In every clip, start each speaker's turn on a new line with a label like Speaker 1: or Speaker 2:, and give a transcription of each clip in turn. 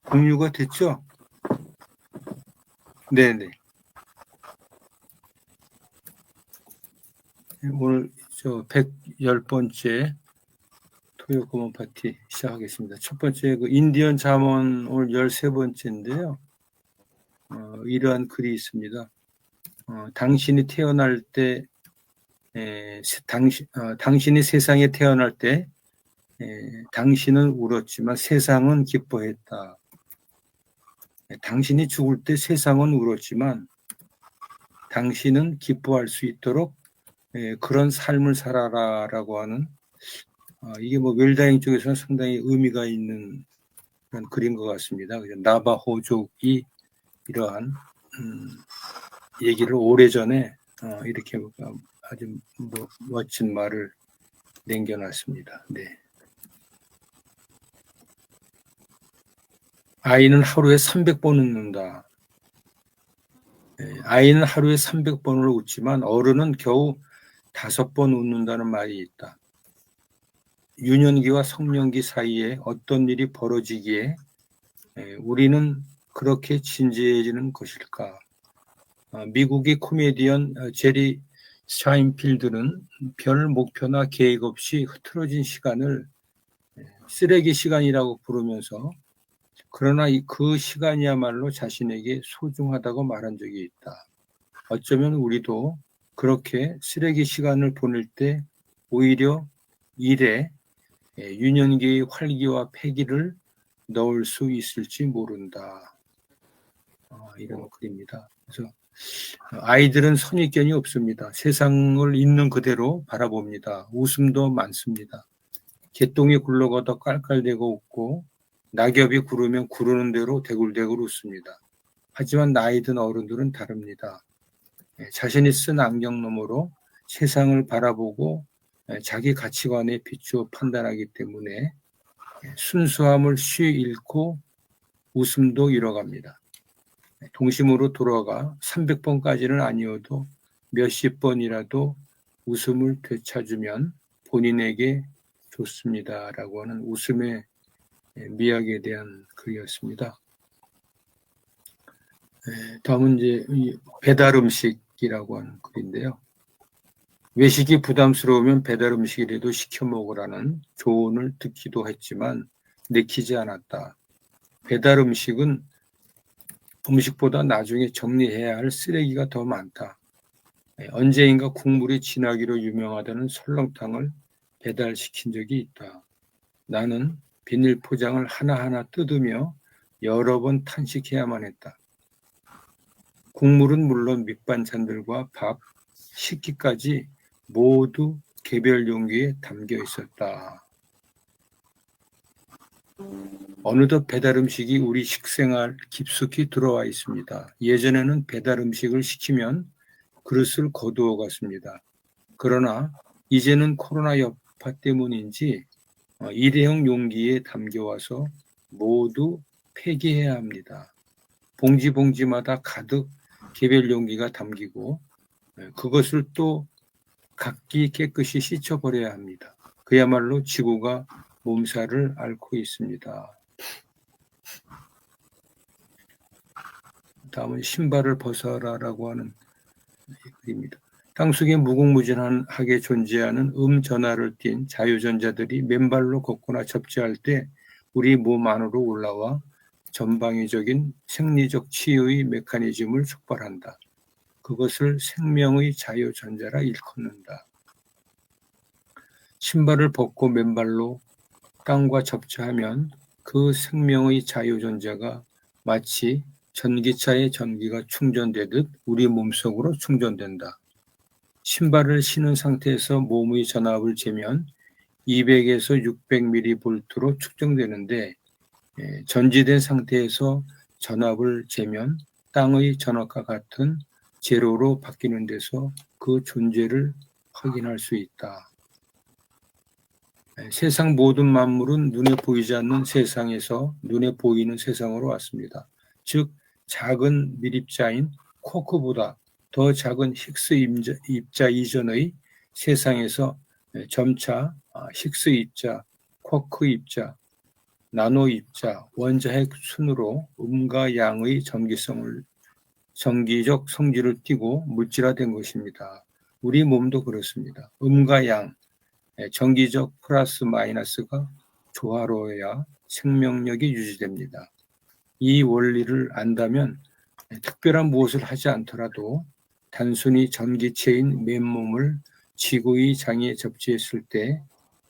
Speaker 1: 공유가 됐죠? 네네. 오늘 110번째 토요 고문 파티 시작하겠습니다. 첫 번째 인디언 잠언 오늘 13번째인데요. 이러한 글이 있습니다. 당신이 태어날 때 당신이 세상에 태어날 때 당신은 울었지만 세상은 기뻐했다. 당신이 죽을 때 세상은 울었지만 당신은 기뻐할 수 있도록 그런 삶을 살아라라고 하는 이게 웰다잉 쪽에서는 상당히 의미가 있는 그런 글인 것 같습니다. 나바호족이 이러한 얘기를 오래전에 이렇게 아주 멋진 말을 남겨놨습니다. 네. 아이는 하루에 300번 웃는다. 아이는 하루에 300번을 웃지만 어른은 겨우 5번 웃는다는 말이 있다. 유년기와 성년기 사이에 어떤 일이 벌어지기에 우리는 그렇게 진지해지는 것일까? 미국의 코미디언 제리 샤인필드는 별 목표나 계획 없이 흐트러진 시간을 쓰레기 시간이라고 부르면서 그러나 그 시간이야말로 자신에게 소중하다고 말한 적이 있다. 어쩌면 우리도 그렇게 쓰레기 시간을 보낼 때 오히려 일에 유년기의 활기와 패기를 넣을 수 있을지 모른다. 이런 글입니다. 그래서 아이들은 선입견이 없습니다. 세상을 있는 그대로 바라봅니다. 웃음도 많습니다. 개똥이 굴러가다 깔깔대고 웃고 낙엽이 구르면 구르는 대로 대굴대굴 웃습니다. 하지만 나이 든 어른들은 다릅니다. 자신이 쓴 안경 너머로 세상을 바라보고 자기 가치관에 비추어 판단하기 때문에 순수함을 쉬 잃고 웃음도 잃어갑니다. 동심으로 돌아가 300번까지는 아니어도 몇십 번이라도 웃음을 되찾으면 본인에게 좋습니다라고 하는 웃음의 미학에 대한 글이었습니다. 다음은 이제 배달 음식이라고 하는 글인데요. 외식이 부담스러우면 배달 음식이라도 시켜 먹으라는 조언을 듣기도 했지만 내키지 않았다. 배달 음식은 음식보다 나중에 정리해야 할 쓰레기가 더 많다. 언제인가 국물이 진하기로 유명하다는 설렁탕을 배달시킨 적이 있다. 나는 비닐 포장을 하나하나 뜯으며 여러 번 탄식해야만 했다. 국물은 물론 밑반찬들과 밥, 식기까지 모두 개별 용기에 담겨 있었다. 어느덧 배달 음식이 우리 식생활 깊숙이 들어와 있습니다. 예전에는 배달 음식을 시키면 그릇을 거두어 갔습니다. 그러나 이제는 코로나 여파 때문인지 일회용 용기에 담겨와서 모두 폐기해야 합니다. 봉지마다 가득 개별 용기가 담기고 그것을 또 각기 깨끗이 씻어버려야 합니다. 그야말로 지구가 몸살을 앓고 있습니다. 다음은 신발을 벗어라라고 하는 글입니다. 땅속에 무궁무진하게 존재하는 전하를 띤 자유전자들이 맨발로 걷거나 접지할 때 우리 몸 안으로 올라와 전방위적인 생리적 치유의 메커니즘을 촉발한다. 그것을 생명의 자유전자라 일컫는다. 신발을 벗고 맨발로 땅과 접촉하면 그 생명의 자유전자가 마치 전기차에 전기가 충전되듯 우리 몸속으로 충전된다. 신발을 신은 상태에서 몸의 전압을 재면 200에서 600mV로 측정되는데 전지된 상태에서 전압을 재면 땅의 전압과 같은 제로로 바뀌는 데서 그 존재를 확인할 수 있다. 세상 모든 만물은 눈에 보이지 않는 세상에서 눈에 보이는 세상으로 왔습니다. 즉 작은 밀입자인 쿼크보다 더 작은 히그스 입자 이전의 세상에서 점차 히그스 입자, 쿼크 입자, 나노 입자, 원자핵 순으로 음과 양의 전기적 성질을 띠고 물질화된 것입니다. 우리 몸도 그렇습니다. 음과 양, 전기적 플러스 마이너스가 조화로워야 생명력이 유지됩니다. 이 원리를 안다면 특별한 무엇을 하지 않더라도 단순히 전기체인 맨몸을 지구의 장에 접지했을 때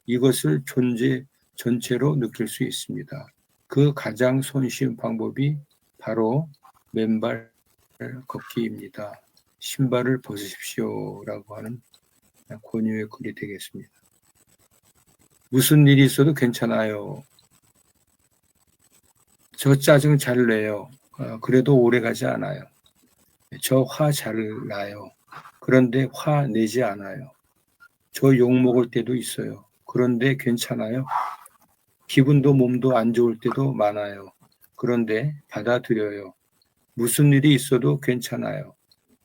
Speaker 1: 이것을 존재 전체로 느낄 수 있습니다. 그 가장 손쉬운 방법이 바로 맨발 걷기입니다. 신발을 벗으십시오라고 하는 권유의 글이 되겠습니다. 무슨 일이 있어도 괜찮아요. 저 짜증 잘 내요. 그래도 오래 가지 않아요. 저 화 잘 나요. 그런데 화 내지 않아요. 저 욕 먹을 때도 있어요. 그런데 괜찮아요. 기분도 몸도 안 좋을 때도 많아요. 그런데 받아들여요. 무슨 일이 있어도 괜찮아요.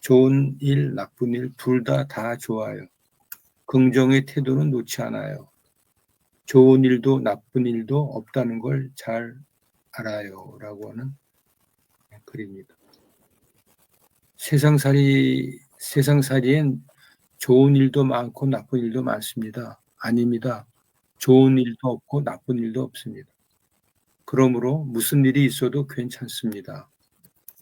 Speaker 1: 좋은 일, 나쁜 일, 둘 다 좋아요. 긍정의 태도는 놓지 않아요. 좋은 일도 나쁜 일도 없다는 걸 잘 알아요. 라고 하는 글입니다. 세상살이엔 좋은 일도 많고 나쁜 일도 많습니다. 아닙니다. 좋은 일도 없고 나쁜 일도 없습니다. 그러므로 무슨 일이 있어도 괜찮습니다.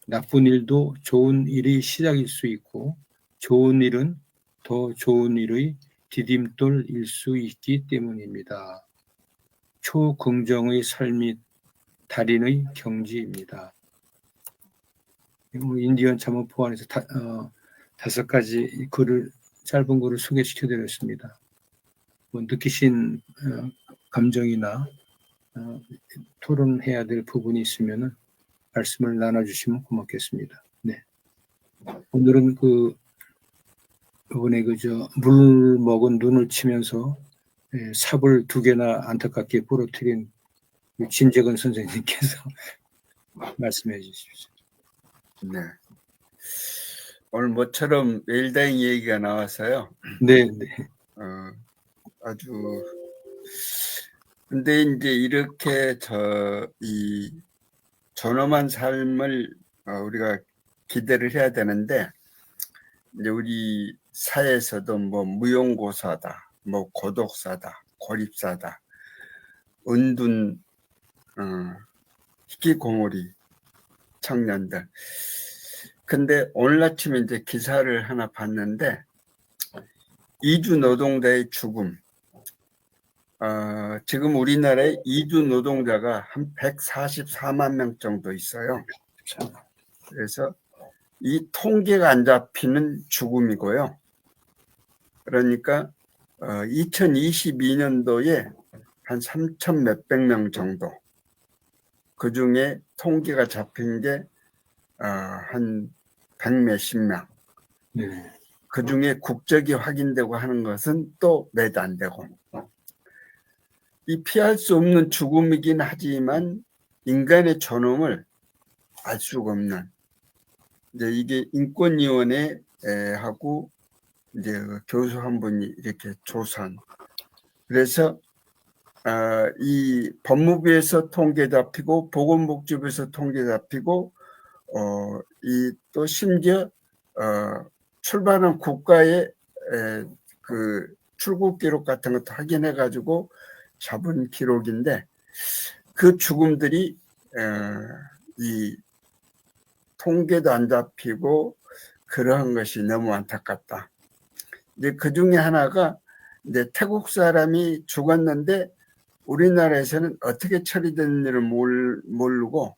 Speaker 1: 나쁜 일도 좋은 일의 시작일 수 있고 좋은 일은 더 좋은 일의 디딤돌일 수 있기 때문입니다. 초긍정의 삶이 달인의 경지입니다. 인디언 잠언포 안에서 5가지 글을 짧은 글을 소개시켜 드렸습니다. 느끼신 감정이나 토론해야 될 부분이 있으면 말씀을 나눠주시면 고맙겠습니다. 네. 오늘은 이번에 물 먹은 눈을 치면서 삽을 2개나 안타깝게 부러뜨린 진재근 선생님께서 말씀해 주십시오.
Speaker 2: 네. 오늘 모처럼 웰다잉 얘기가 나와서요.
Speaker 1: 네.
Speaker 2: 아주 근데 이제 이렇게 이 존엄한 삶을 우리가 기대를 해야 되는데 이제 우리 사회에서도 뭐 무용고사다, 뭐 고독사다, 고립사다, 은둔 희귀고물이 청년들. 근데 오늘 아침에 이제 기사를 하나 봤는데 이주 노동자의 죽음. 지금 우리나라에 이주 노동자가 한 144만 명 정도 있어요. 그래서 이 통계가 안 잡히는 죽음이고요. 그러니까 2022년도에 한 3천 몇백 명 정도. 그 중에 통계가 잡힌 게 한 100몇십 명.
Speaker 1: 네.
Speaker 2: 그 중에 국적이 확인되고 하는 것은 또 몇 안 되고. 이 피할 수 없는 죽음이긴 하지만 인간의 존엄을 알 수가 없는. 이제 이게 인권위원회하고 이제 교수 한 분이 이렇게 조사한. 그래서 이 법무부에서 통계 잡히고 보건복지부에서 통계 잡히고 이 또 심지어 출발한 국가의 그 출국 기록 같은 것도 확인해 가지고 잡은 기록인데 그 죽음들이 이 통계도 안 잡히고 그러한 것이 너무 안타깝다. 이제 그 중에 하나가 이제 태국 사람이 죽었는데 우리나라에서는 어떻게 처리됐는지를 모르고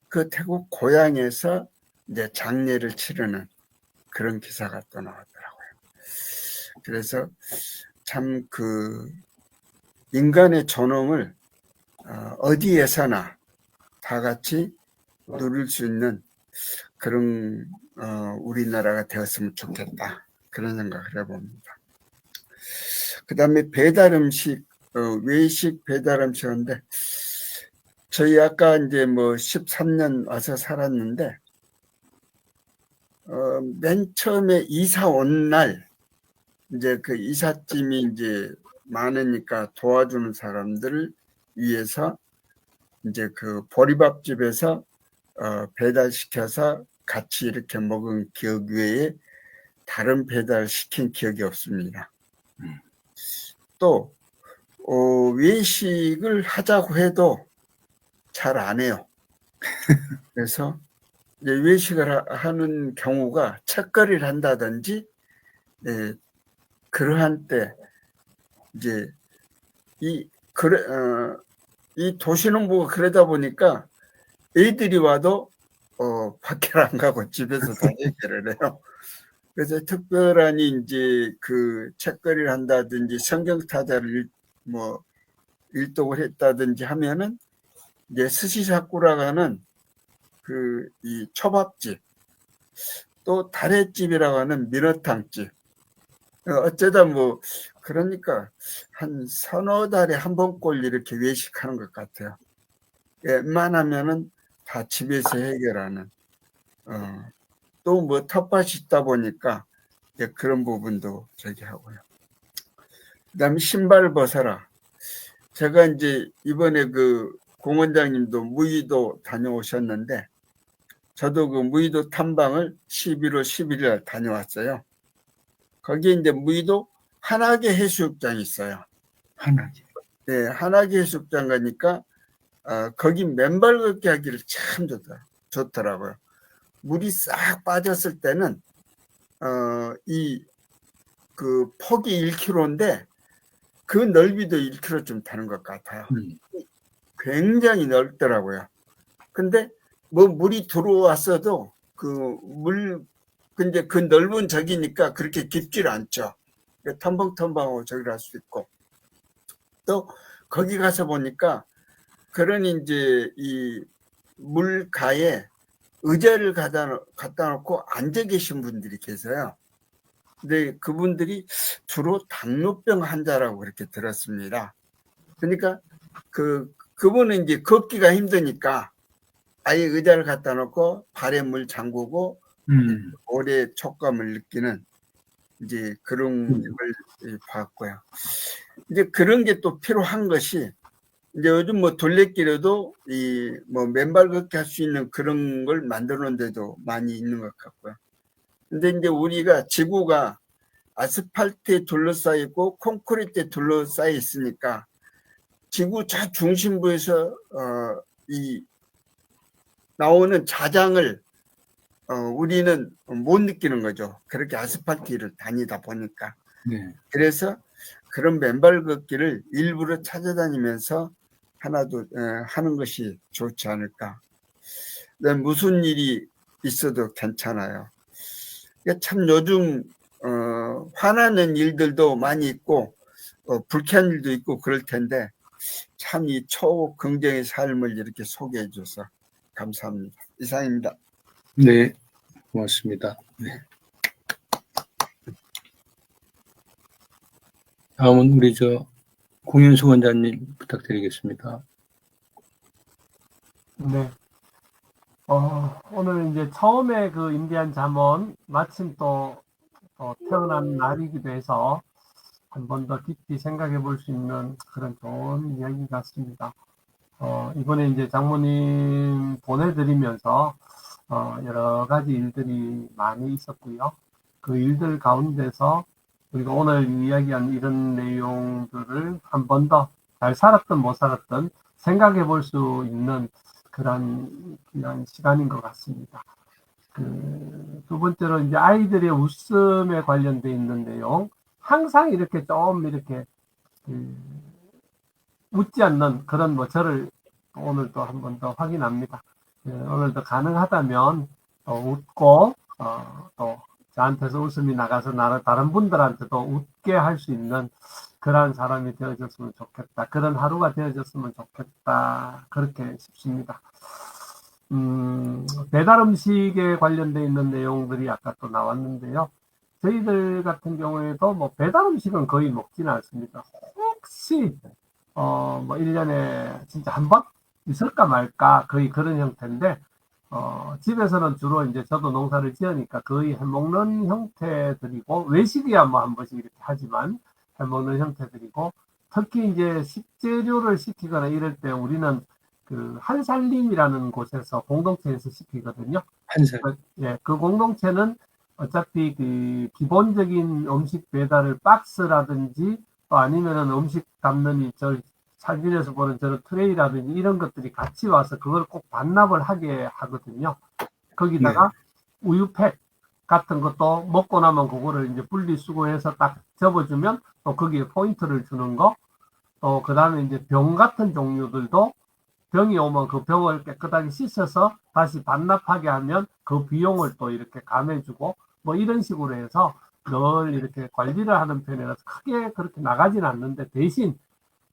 Speaker 2: 그 태국 고향에서 이제 장례를 치르는 그런 기사가 또 나왔더라고요. 그래서 참 인간의 존엄을 어디에서나 다 같이 누릴 수 있는 그런 우리나라가 되었으면 좋겠다. 그런 생각을 해봅니다. 그 다음에 배달 음식, 외식 배달 음식인데, 저희 아까 이제 뭐 13년 와서 살았는데, 맨 처음에 이사 온 날, 이제 그 이삿짐이 이제 많으니까 도와주는 사람들을 위해서 이제 그 보리밥집에서 배달시켜서 같이 이렇게 먹은 기억 외에 다른 배달 시킨 기억이 없습니다. 또 외식을 하자고 해도 잘 안 해요. 그래서 이제 외식을 하는 경우가 책거리를 한다든지 그러한 때 이제 이 도시농부가 그러다 보니까 애들이 와도 밖에 안 가고 집에서 다 해결을 해요. 그래서 특별한 이제 그 책거리를 한다든지 성경타자를 뭐 일독을 했다든지 하면은 이제 스시사쿠라고 하는 그 이 초밥집, 또 다래집이라고 하는 민어탕집, 어쩌다 뭐 그러니까 한 서너 달에 한 번꼴 이렇게 외식하는 것 같아요. 웬만하면은 다 집에서 해결하는. 또 뭐 텃밭이 있다 보니까 그런 부분도 저기 하고요. 그다음에 신발 벗어라. 제가 이제 이번에 그 공원장님도 무의도 다녀오셨는데, 저도 그 무의도 탐방을 11월 11일 다녀왔어요. 거기에 이제 무의도 한하계 해수욕장이 있어요.
Speaker 1: 하나지.
Speaker 2: 네, 한하계 해수욕장 가니까 거기 맨발 걷기 하기를 참 좋더라고요. 물이 싹 빠졌을 때는 이 그 폭이 1km인데 그 넓이도 1km 좀 되는 것 같아요. 굉장히 넓더라고요. 근데 뭐 물이 들어왔어도 근데 그 넓은 저기니까 그렇게 깊질 않죠. 텀벙텀벙하고 저기를 할 수 있고, 또 거기 가서 보니까 그런 이제 이 물가에 의자를 갖다 놓고 앉아 계신 분들이 계세요. 근데 그분들이 주로 당뇨병 환자라고 그렇게 들었습니다. 그러니까 그분은 이제 걷기가 힘드니까 아예 의자를 갖다 놓고 발에 물 잠그고 오래 촉감을 느끼는 이제 그런 걸 봤고요. 이제 그런 게 또 필요한 것이, 이제 요즘 뭐 둘레길에도 이 뭐 맨발 걷기 할 수 있는 그런 걸 만들어 놓은 데도 많이 있는 것 같고요. 근데 이제 우리가 지구가 아스팔트에 둘러싸여 있고 콘크리트에 둘러싸여 있으니까 지구 중심부에서 이 나오는 자장을 우리는 못 느끼는 거죠. 그렇게 아스팔트를 다니다 보니까.
Speaker 1: 네.
Speaker 2: 그래서 그런 맨발 걷기를 일부러 찾아다니면서 하나도 하는 것이 좋지 않을까. 무슨 일이 있어도 괜찮아요. 참 요즘 화나는 일들도 많이 있고 불쾌한 일도 있고 그럴 텐데, 참 이 초긍정의 삶을 이렇게 소개해 줘서 감사합니다. 이상입니다.
Speaker 1: 네, 고맙습니다. 네. 다음은 우리 공윤수 원장님 부탁드리겠습니다.
Speaker 3: 네. 오늘 이제 처음에 그 인디안 잠언 마침 또 태어난 날이기도 해서 한 번 더 깊이 생각해 볼 수 있는 그런 좋은 이야기 같습니다. 이번에 이제 장모님 보내드리면서 여러 가지 일들이 많이 있었고요. 그 일들 가운데서 우리가 오늘 이야기한 이런 내용들을 한 번 더 잘 살았든 못 살았든 생각해 볼 수 있는 그런 시간인 것 같습니다. 두 번째로 이제 아이들의 웃음에 관련돼 있는 내용, 항상 이렇게 좀 이렇게 웃지 않는 그런 저를 오늘 또 한 번 더 확인합니다. 오늘도 가능하다면 웃고 또 저한테서 웃음이 나가서 다른 분들한테도 웃게 할 수 있는 그러한 사람이 되어졌으면 좋겠다. 그런 하루가 되어졌으면 좋겠다. 그렇게 싶습니다. 배달 음식에 관련되어 있는 내용들이 아까 또 나왔는데요. 저희들 같은 경우에도 뭐 배달 음식은 거의 먹지는 않습니다. 혹시 뭐 1년에 진짜 한 번 있을까 말까 거의 그런 형태인데 집에서는 주로 이제 저도 농사를 지으니까 거의 해먹는 형태들이고 외식이야 뭐 한 번씩 이렇게 하지만 해먹는 형태들이고 특히 이제 식재료를 시키거나 이럴 때 우리는 그 한살림이라는 곳에서 공동체에서 시키거든요.
Speaker 1: 한살.
Speaker 3: 그 공동체는 어차피 그 기본적인 음식 배달을 박스라든지 또 아니면은 음식 담는 저 사진에서 보는 저런 트레이라든지 이런 것들이 같이 와서 그걸 꼭 반납을 하게 하거든요. 거기다가 우유팩 같은 것도 먹고 나면 그거를 이제 분리수거해서 딱 접어주면 또 거기에 포인트를 주는 거, 또 그 다음에 이제 병 같은 종류들도 병이 오면 그 병을 깨끗하게 씻어서 다시 반납하게 하면 그 비용을 또 이렇게 감해주고 뭐 이런 식으로 해서 늘 이렇게 관리를 하는 편이라서 크게 그렇게 나가진 않는데 대신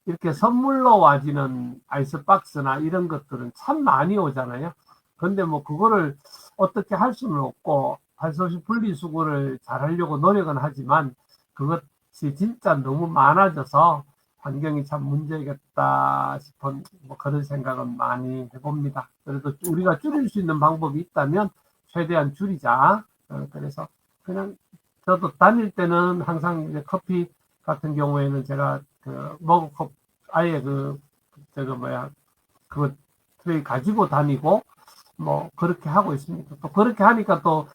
Speaker 3: 이렇게 선물로 와지는 아이스박스나 이런 것들은 참 많이 오잖아요. 근데 뭐 그거를 어떻게 할 수는 없고 할 수 없이 분리수거를 잘 하려고 노력은 하지만 그것이 진짜 너무 많아져서 환경이 참 문제겠다 싶은 뭐 그런 생각은 많이 해봅니다. 그래도 우리가 줄일 수 있는 방법이 있다면 최대한 줄이자. 그래서 그냥 저도 다닐 때는 항상 이제 커피 같은 경우에는 제가 그 머그컵 아예 그거 트레이 가지고 다니고 뭐 그렇게 하고 있습니다. 또 그렇게 하니까 또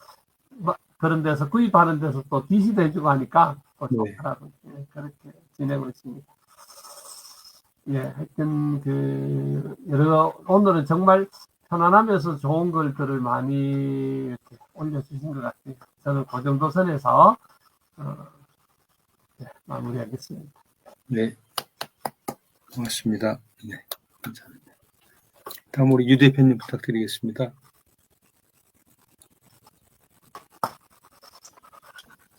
Speaker 3: 뭐 그런 데서 구입하는 데서 또 DC도 해주고 하니까 또 좋더라고요. 예, 그렇게 지내고 있습니다. 예, 하여튼 오늘은 정말 편안하면서 좋은 글들을 많이 이렇게 올려주신 것 같아요. 저는 그 정도 선에서 마무리하겠습니다.
Speaker 1: 네, 고맙습니다. 네, 감사합니다. 다음 우리 유 대표님 부탁드리겠습니다.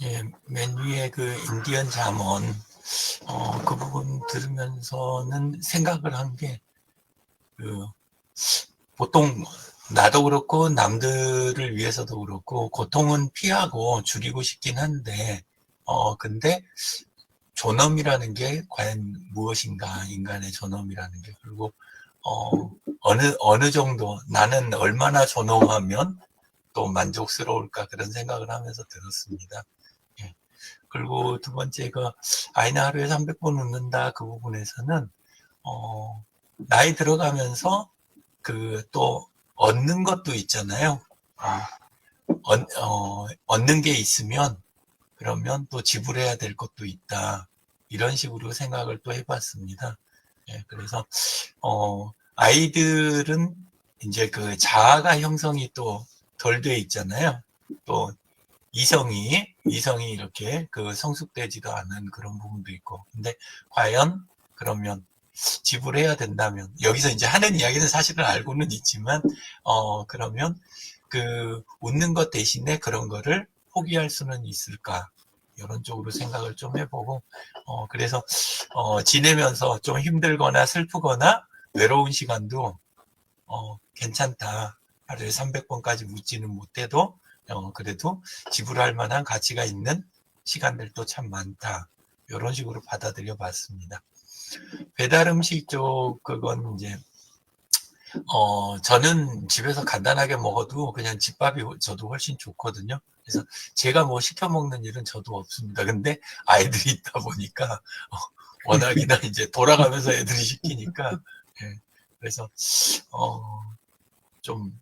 Speaker 4: 예, 맨 위에 그 인디언 잠언, 그 부분 들으면서는 생각을 한 게, 보통 나도 그렇고 남들을 위해서도 그렇고 고통은 피하고 줄이고 싶긴 한데, 근데 존엄이라는 게 과연 무엇인가, 인간의 존엄이라는 게. 그리고, 어느 정도, 나는 얼마나 존엄하면 또 만족스러울까 그런 생각을 하면서 들었습니다. 예. 그리고 두 번째, 아이는 하루에 300번 웃는다 그 부분에서는, 나이 들어가면서 또 얻는 것도 있잖아요. 얻는 게 있으면 그러면 또 지불해야 될 것도 있다. 이런 식으로 생각을 또 해봤습니다. 예, 그래서, 아이들은 이제 그 자아가 형성이 또 덜 돼 있잖아요. 또 이성이 이렇게 성숙되지도 않은 그런 부분도 있고. 근데 과연 그러면 지불해야 된다면, 여기서 이제 하는 이야기는 사실은 알고는 있지만, 그러면 웃는 것 대신에 그런 거를 포기할 수는 있을까? 이런 쪽으로 생각을 좀 해보고, 그래서, 지내면서 좀 힘들거나 슬프거나 외로운 시간도, 괜찮다. 하루에 300번까지 묻지는 못해도, 그래도 지불할 만한 가치가 있는 시간들도 참 많다. 이런 식으로 받아들여 봤습니다. 배달 음식 쪽, 그건 이제, 저는 집에서 간단하게 먹어도 그냥 집밥이 저도 훨씬 좋거든요. 그래서 제가 뭐 시켜 먹는 일은 저도 없습니다. 근데 아이들이 있다 보니까, 워낙이나 이제 돌아가면서 애들이 시키니까, 예. 그래서, 좀,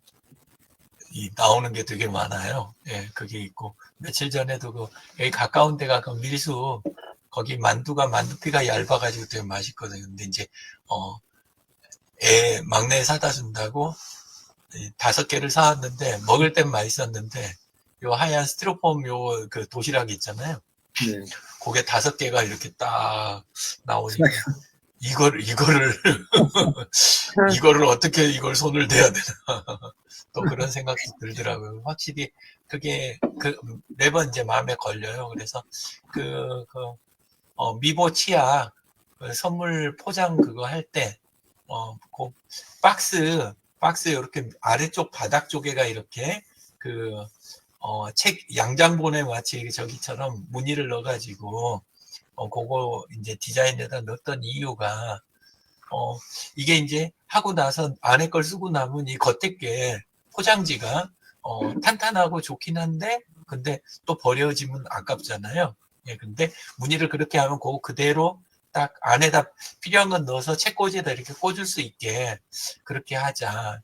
Speaker 4: 나오는 게 되게 많아요. 예, 그게 있고. 며칠 전에도 여기 가까운 데가 밀수, 거기 만두피가 얇아가지고 되게 맛있거든요. 근데 이제, 막내 사다 준다고 5개를 사왔는데, 먹을 땐 맛있었는데, 요 하얀 스티로폼 도시락 있잖아요.
Speaker 1: 네.
Speaker 4: 그게 5개가 이렇게 딱 나오니까, 이거를 어떻게 이걸 손을 대야 되나. 또 그런 생각도 들더라고요. 확실히 그게 매번 이제 마음에 걸려요. 그래서 미보 치약 선물 포장 그거 할 때, 그 박스 이렇게 아래쪽 바닥 쪽에가 이렇게 책 양장본에 마치 저기처럼 무늬를 넣어가지고, 그거 이제 디자인에다 넣었던 이유가, 이게 이제 하고 나서 안에 걸 쓰고 나면 이 겉에 게 포장지가, 탄탄하고 좋긴 한데, 근데 또 버려지면 아깝잖아요. 예, 근데 무늬를 그렇게 하면 그거 그대로 딱 안에다 필요한 건 넣어서 책꽂이에다 이렇게 꽂을 수 있게 그렇게 하자.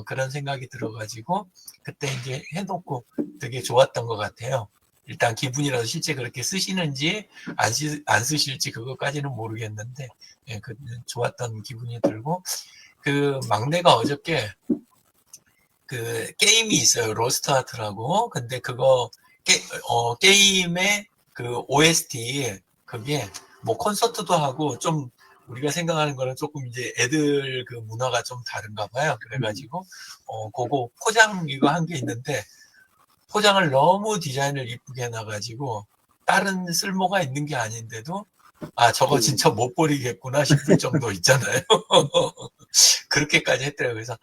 Speaker 4: 그런 생각이 들어가지고 그때 이제 해놓고 되게 좋았던 것 같아요. 일단 기분이라도 실제 그렇게 쓰시는지 안 쓰실지 그것까지는 모르겠는데, 예, 좋았던 기분이 들고, 그 막내가 어저께 그 게임이 있어요. 로스트하트라고. 근데 그거 게임의 그 OST 그게 뭐 콘서트도 하고 좀 우리가 생각하는 거는 조금 이제 애들 그 문화가 좀 다른가 봐요. 그래가지고 그거 포장 이거 한 게 있는데 포장을 너무 디자인을 이쁘게 해놔가지고 다른 쓸모가 있는 게 아닌데도 저거 진짜 못 버리겠구나 싶을 정도 있잖아요. 그렇게까지 했더라고요. 그래서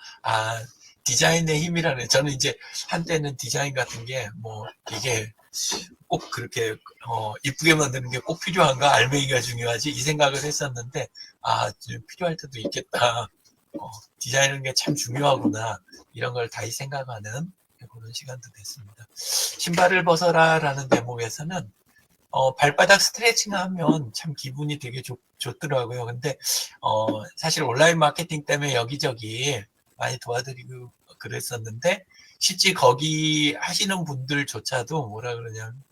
Speaker 4: 디자인의 힘이라는, 저는 이제 한때는 디자인 같은 게 뭐 이게 꼭 그렇게 이쁘게 만드는 게 꼭 필요한가, 알맹이가 중요하지 이 생각을 했었는데 필요할 때도 있겠다. 디자인하는 게 참 중요하구나, 이런 걸 다시 생각하는 그런 시간도 됐습니다. 신발을 벗어라라는 대목에서는 발바닥 스트레칭 하면 참 기분이 되게 좋더라고요. 근데 사실 온라인 마케팅 때문에 여기저기 많이 도와드리고 그랬었는데, 실제 거기 하시는 분들조차도 뭐라 그러냐면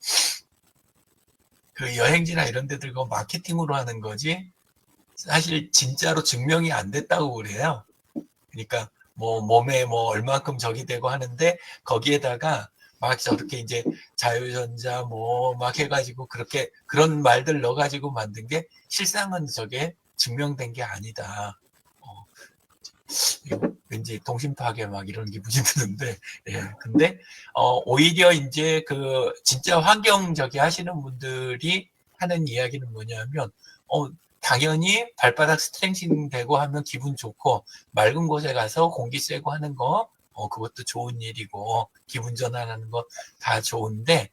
Speaker 4: 그 여행지나 이런 데들 그 마케팅으로 하는 거지 사실 진짜로 증명이 안 됐다고 그래요. 그러니까 뭐 몸에 뭐 얼만큼 적이 되고 하는데 거기에다가 막 저렇게 이제 자유전자 뭐 막 해가지고 그렇게 그런 말들 넣어가지고 만든 게 실상은 저게 증명된 게 아니다. 왠지 동심 파괴 막 이런 기분이 드는데, 예. 근데 오히려 이제 그 진짜 환경적이 하시는 분들이 하는 이야기는 뭐냐면, 당연히 발바닥 스트레칭 되고 하면 기분 좋고, 맑은 곳에 가서 공기 쐬고 하는 거, 그것도 좋은 일이고, 기분 전환하는 거 다 좋은데,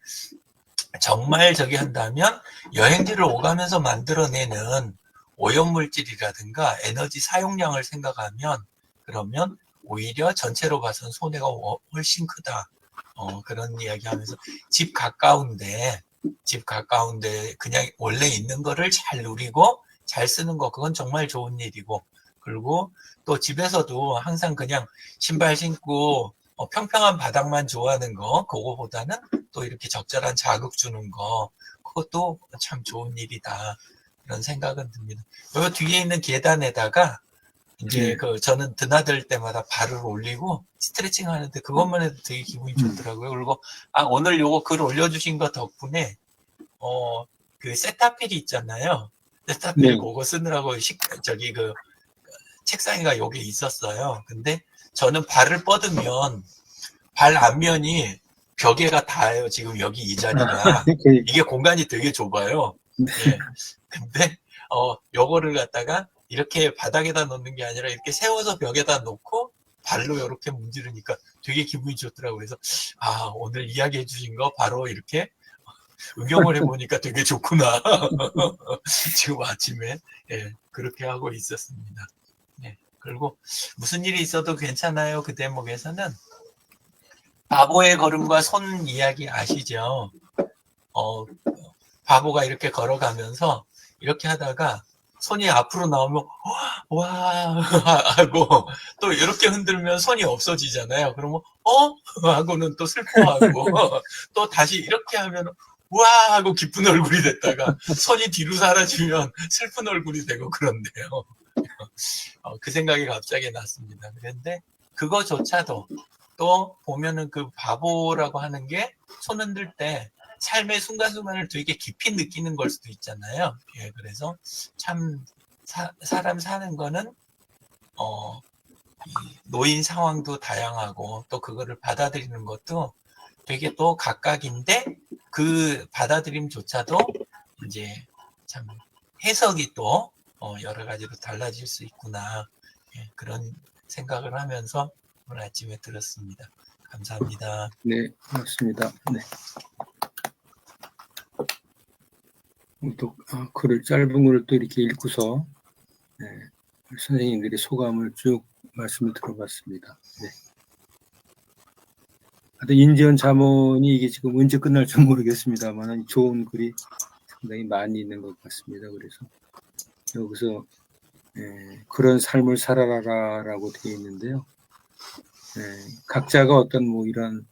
Speaker 4: 정말 저기 한다면 여행지를 오가면서 만들어내는 오염물질이라든가 에너지 사용량을 생각하면, 그러면 오히려 전체로 봐서는 손해가 훨씬 크다. 그런 이야기 하면서 집 가까운데 그냥 원래 있는 거를 잘 누리고 잘 쓰는 거, 그건 정말 좋은 일이고, 그리고 또 집에서도 항상 그냥 신발 신고 평평한 바닥만 좋아하는 거, 그거보다는 또 이렇게 적절한 자극 주는 거, 그것도 참 좋은 일이다. 그런 생각은 듭니다. 요 뒤에 있는 계단에다가 이제 저는 드나들 때마다 발을 올리고 스트레칭 하는데 그것만 해도 되게 기분이 좋더라고요. 그리고 오늘 요거 글 올려주신 거 덕분에 그 세타필이 있잖아요. 세타필
Speaker 1: 네.
Speaker 4: 그거 쓰느라고 저기 그 책상에가 여기 있었어요. 근데 저는 발을 뻗으면 발 앞면이 벽에가 닿아요. 지금 여기 이 자리가 이게 공간이 되게 좁아요. 예. 근데 요거를 갖다가 이렇게 바닥에다 놓는 게 아니라 이렇게 세워서 벽에다 놓고 발로 이렇게 문지르니까 되게 기분이 좋더라고요. 그래서 오늘 이야기해 주신 거 바로 이렇게 응용을 해보니까 되게 좋구나. 지금 아침에 그렇게 하고 있었습니다. 그리고 무슨 일이 있어도 괜찮아요. 그 대목에서는 바보의 걸음과 손 이야기 아시죠? 바보가 이렇게 걸어가면서 이렇게 하다가 손이 앞으로 나오면 와 하고 또 이렇게 흔들면 손이 없어지잖아요. 그러면 하고는 또 슬퍼하고 또 다시 이렇게 하면 와 하고 기쁜 얼굴이 됐다가 손이 뒤로 사라지면 슬픈 얼굴이 되고 그런데요. 그 생각이 갑자기 났습니다. 그런데 그거조차도 또 보면은 그 바보라고 하는 게 손 흔들 때 삶의 순간순간을 되게 깊이 느끼는 걸 수도 있잖아요. 예, 그래서 참 사람 사는 거는 노인 상황도 다양하고 또 그거를 받아들이는 것도 되게 또 각각인데 그 받아들임조차도 이제 참 해석이 또 여러 가지로 달라질 수 있구나. 예, 그런 생각을 하면서 오늘 아침에 들었습니다. 감사합니다.
Speaker 1: 네, 고맙습니다. 네. 또 글을 짧은 글을 또 이렇게 읽고서 네, 선생님들의 소감을 쭉 말씀을 들어봤습니다. 네. 하여튼 인지연 잠언이 이게 지금 언제 끝날지 모르겠습니다만 좋은 글이 상당히 많이 있는 것 같습니다. 그래서 여기서 그런 삶을 살아라라고 되어 있는데요. 각자가 어떤 뭐 이런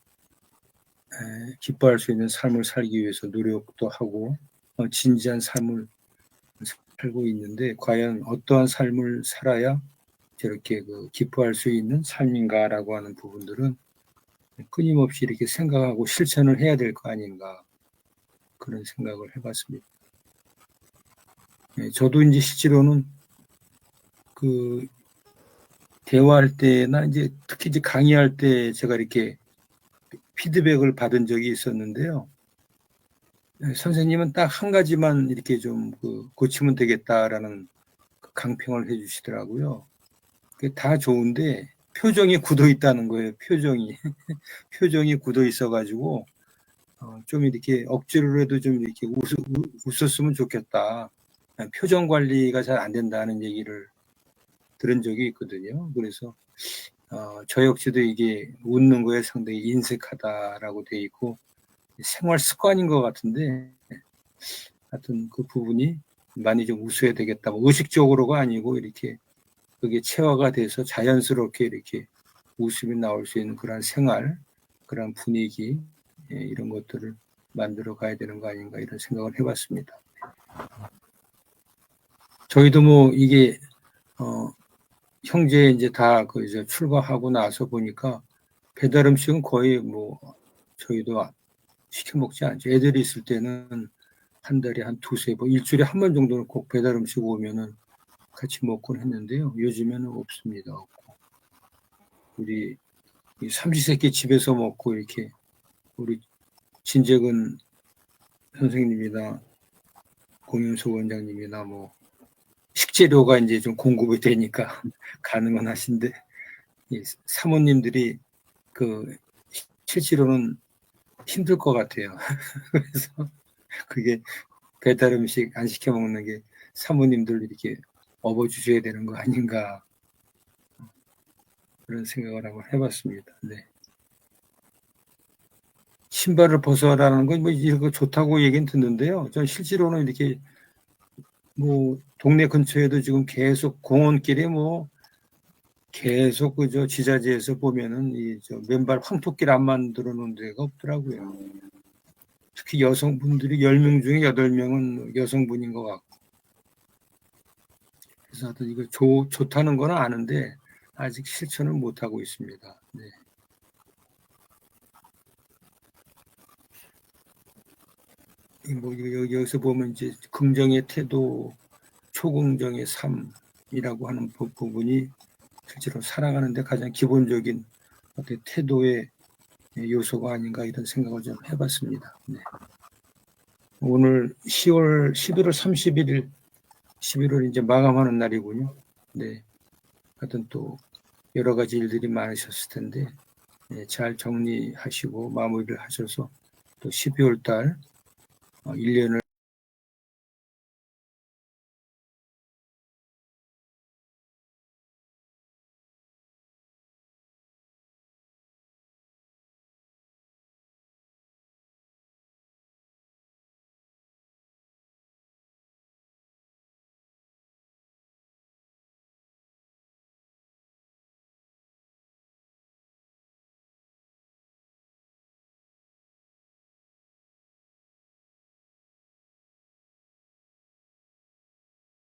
Speaker 1: 기뻐할 수 있는 삶을 살기 위해서 노력도 하고 진지한 삶을 살고 있는데 과연 어떠한 삶을 살아야 저렇게 기뻐할 수 있는 삶인가라고 하는 부분들은 끊임없이 이렇게 생각하고 실천을 해야 될 거 아닌가 그런 생각을 해봤습니다. 저도 이제 실제로는 그 대화할 때나 이제 특히 이제 강의할 때 제가 이렇게 피드백을 받은 적이 있었는데요. 선생님은 딱 한 가지만 이렇게 좀 고치면 되겠다라는 강평을 해주시더라고요. 그게 다 좋은데 표정이 굳어 있다는 거예요. 표정이 굳어 있어가지고 좀 이렇게 억지로라도 좀 이렇게 웃었으면 좋겠다. 표정 관리가 잘 안 된다는 얘기를 들은 적이 있거든요. 그래서 저 역시도 이게 웃는 거에 상당히 인색하다라고 돼 있고 생활 습관인 것 같은데 하여튼 그 부분이 많이 좀 웃어야 되겠다. 뭐 의식적으로가 아니고 이렇게 그게 체화가 돼서 자연스럽게 이렇게 웃음이 나올 수 있는 그런 생활, 그런 분위기 이런 것들을 만들어 가야 되는 거 아닌가 이런 생각을 해봤습니다. 저희도 뭐 이게 형제 이제 다 이제 출가하고 나서 보니까 배달 음식은 거의 뭐 저희도 시켜 먹지 않죠. 애들이 있을 때는 한 달에 한 두세 번, 일주일에 한 번 정도는 꼭 배달 음식 오면은 같이 먹곤 했는데요. 요즘에는 없습니다. 없고. 우리 삼시세끼 집에서 먹고 이렇게 우리 진재근 선생님이나 공윤수 원장님이나 뭐 식재료가 이제 좀 공급이 되니까 가능은 하신데 사모님들이 실제로는 힘들 것 같아요. 그래서 그게 배달 음식 안 시켜 먹는 게 사모님들 이렇게 업어주셔야 되는 거 아닌가 그런 생각을 한번 해봤습니다. 네. 신발을 벗어라는 건 뭐 이거 좋다고 얘기는 듣는데요. 전 실제로는 이렇게 뭐 동네 근처에도 지금 계속 공원길에 뭐 계속 그저 지자체에서 보면은 맨발 황토길 안 만들어 놓은 데가 없더라고요. 특히 여성분들이 10명 중에 8명은 여성분인 것 같고. 그래서 하여튼 이거 좋다는 건 아는데 아직 실천을 못 하고 있습니다. 네. 뭐 여기서 보면 이제 긍정의 태도, 초긍정의 삶이라고 하는 부분이 실제로 살아가는데 가장 기본적인 어떤 태도의 요소가 아닌가 이런 생각을 좀 해봤습니다. 네. 오늘 11월 31일, 11월 이제 마감하는 날이군요. 네. 하여튼 또 여러 가지 일들이 많으셨을 텐데 잘 정리하시고 마무리를 하셔서 또 12월 달 1년을